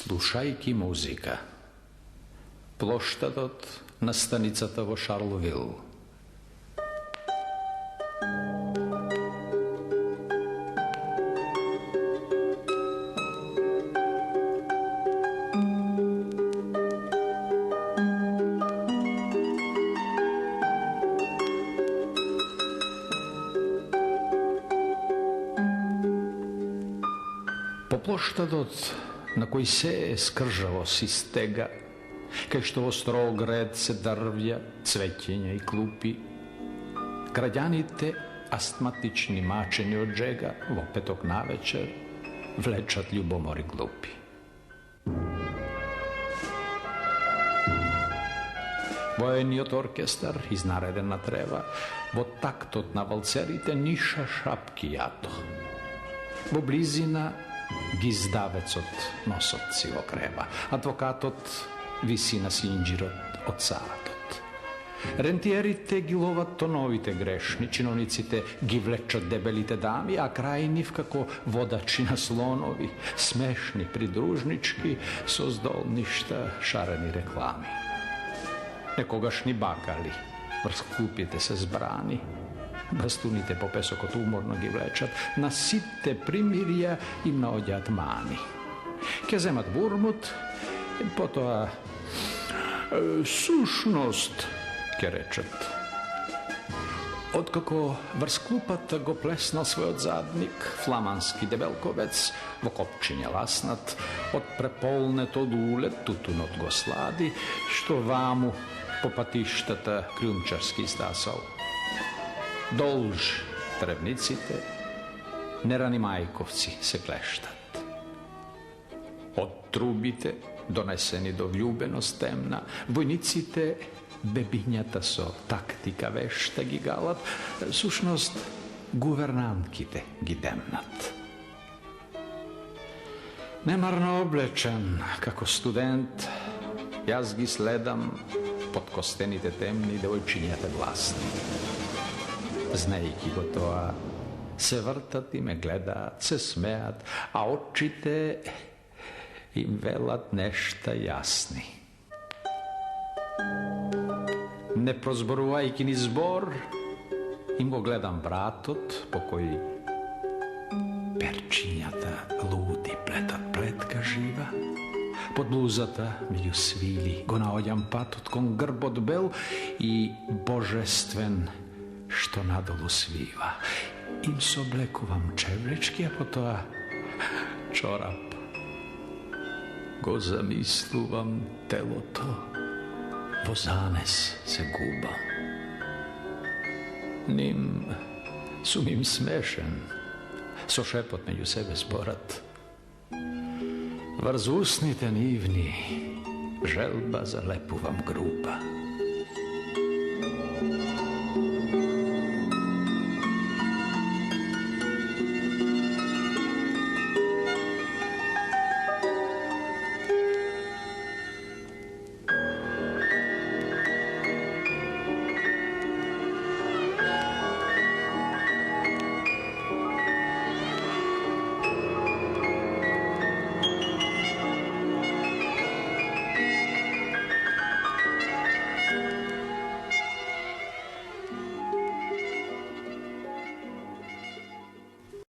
Слушайки музика. Площадот на станицата во Шарловил. По площадот на кој се е скржаво си стега, кај што во строг ред се дрвја, цвеќења и клупи, граѓаните астматични мачени од джега во петок навечер влечат љубомори глупи. Воениот оркестар, изнареден на трева, во тактот на валцерите ниша шапки јато. Во близина гиздавецот носот си го крева, адвокатот виси на синџирот од саатот. Рентиерите ги ловат тоновите грешни, чиновниците ги влечат дебелите дами, а крај нив како водачи на слонови, смешни, придружнички, со здол ништа шарени реклами. Некогашни бакали врз клупите се збрани, бастуните по песокот уморно ги влечат, на сите примирија им наоѓаат мани. Ке земат бурмут, потоа сушност ке речат. Откако врз клупата го плеснал својот задник, фламански дебелковец, во копчиње ласнат, од преполнето луле тутунот го слади, што ваму по патиштата крјумчарски стасал. Долж тревниците, нерани мајковци се клештат. Од трубите, донесени до влюбеност темна, војниците бебињата со тактика вешта ги галат, сушност гувернантките ги демнат. Немарно облечен, како студент, јас ги следам под костените темни девојчињата гласни. Знаејќи го тоа, се вртат и ме гледаат, се смеат, а очите им велат нешта јасни. Не прозборувајќи ни збор, им го гледам вратот по кој перчињата луди плетат плетка жива. Под блузата, меѓу свили, го наоѓам патот кон грбот бел и божествен што надолу свива. Им соблекувам чевлички, а потоа чорап. Го замислувам телото, во занес се губам. Ним сум им смешен, со шепот меѓу себе спорат. Врз усните нивни желба залепувам груба.